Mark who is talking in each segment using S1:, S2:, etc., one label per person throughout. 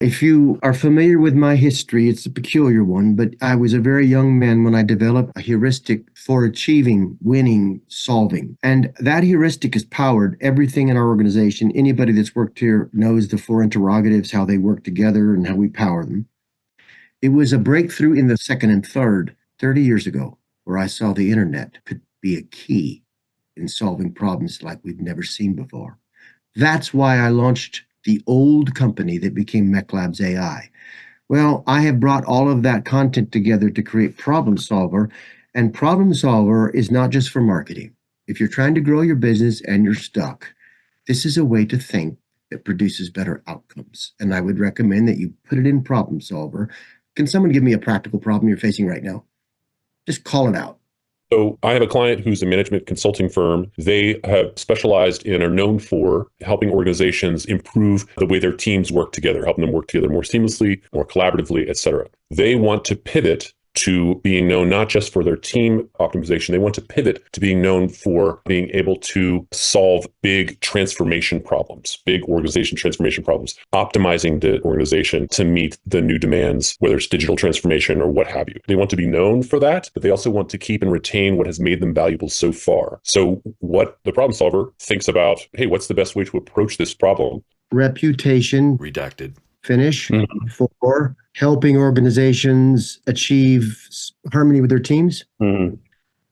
S1: If you are familiar with my history, it's a peculiar one, but I was a very young man when I developed a heuristic for achieving, winning, solving. And that heuristic has powered everything in our organization. Anybody that's worked here knows the four interrogatives, how they work together and how we power them. It was a breakthrough in the second and third 30 years ago, where I saw the internet could be a key in solving problems like we've never seen before. That's why I launched the old company that became MECLABS AI. Well, I have brought all of that content together to create Problem Solver, and Problem Solver is not just for marketing. If you're trying to grow your business and you're stuck, this is a way to think that produces better outcomes. And I would recommend that you put it in Problem Solver. Can someone give me a practical problem you're facing right now? Just call it out.
S2: So I have a client who's a management consulting firm. They have specialized in, are known for helping organizations improve the way their teams work together, helping them work together more seamlessly, more collaboratively, et cetera. They want to pivot to being known not just for their team optimization, they want to pivot to being known for being able to solve big transformation problems, big organization transformation problems, optimizing the organization to meet the new demands, whether it's digital transformation or what have you. They want to be known for that, but they also want to keep and retain what has made them valuable so far. So what the problem solver thinks about, hey, what's the best way to approach this problem?
S1: Reputation.
S3: Redacted.
S1: Finish. For helping organizations achieve harmony with their teams.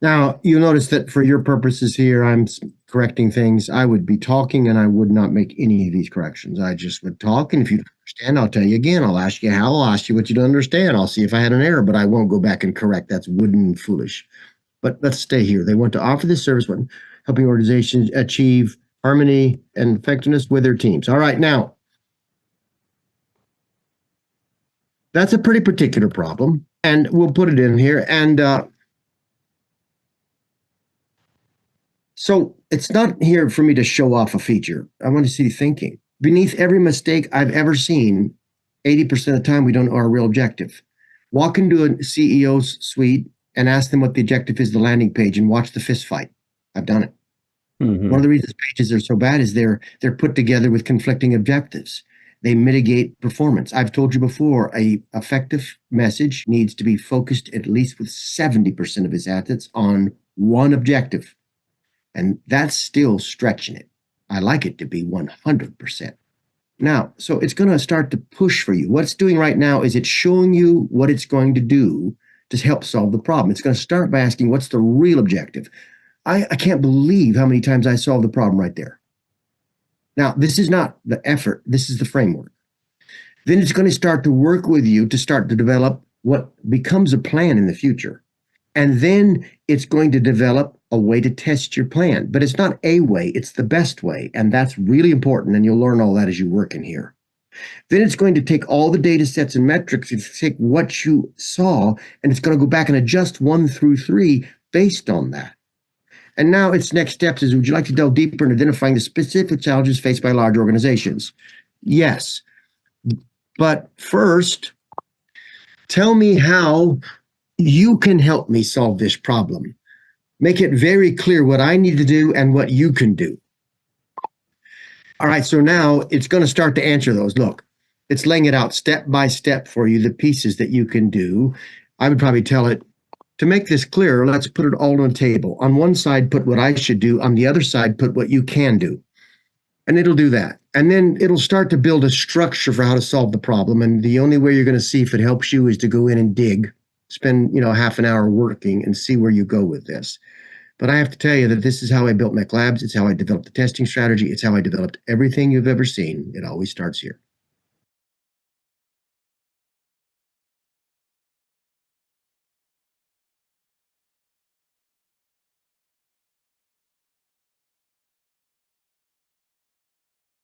S1: Now, you'll notice that for your purposes here, I'm correcting things. I would be talking and I would not make any of these corrections. I just would talk. And if you don't understand, I'll tell you again. I'll ask you how. I'll ask you what you don't understand. I'll see if I had an error, but I won't go back and correct. That's wooden and foolish. But let's stay here. They want to offer this service when helping organizations achieve harmony and effectiveness with their teams. All right, now, that's a pretty particular problem, and we'll put it in here. And so it's not here for me to show off a feature. I want to see thinking. Beneath every mistake I've ever seen, 80% of the time, we don't know our real objective. Walk into a CEO's suite and ask them what the objective is of the landing page and watch the fist fight. I've done it. One of the reasons pages are so bad is they're put together with conflicting objectives. They mitigate performance. I've told you before, a effective message needs to be focused at least with 70% of its assets on one objective. And that's still stretching it. I like it to be 100%. Now, so it's going to start to push for you. What it's doing right now is it's showing you what it's going to do to help solve the problem. It's going to start by asking, what's the real objective? I can't believe how many times I solved the problem right there. Now, this is not the effort. This is the framework. Then it's going to start to work with you to start to develop what becomes a plan in the future. And then it's going to develop a way to test your plan. But it's not a way, it's the best way. And that's really important. And you'll learn all that as you work in here. Then it's going to take all the data sets and metrics, it's take what you saw, and it's going to go back and adjust 1 through 3 based on that. And now its next steps is, would you like to delve deeper in identifying the specific challenges faced by large organizations? Yes. But first, tell me how you can help me solve this problem. Make it very clear what I need to do and what you can do. All right, so now it's going to start to answer those. Look, it's laying it out step by step for you, the pieces that you can do. I would probably tell it, to make this clear, let's put it all on a table. On one side, put what I should do. On the other side, put what you can do. And it'll do that. And then it'll start to build a structure for how to solve the problem. And the only way you're going to see if it helps you is to go in and dig, spend, half an hour working and see where you go with this. But I have to tell you that this is how I built MECLABS. It's how I developed the testing strategy. It's how I developed everything you've ever seen. It always starts here.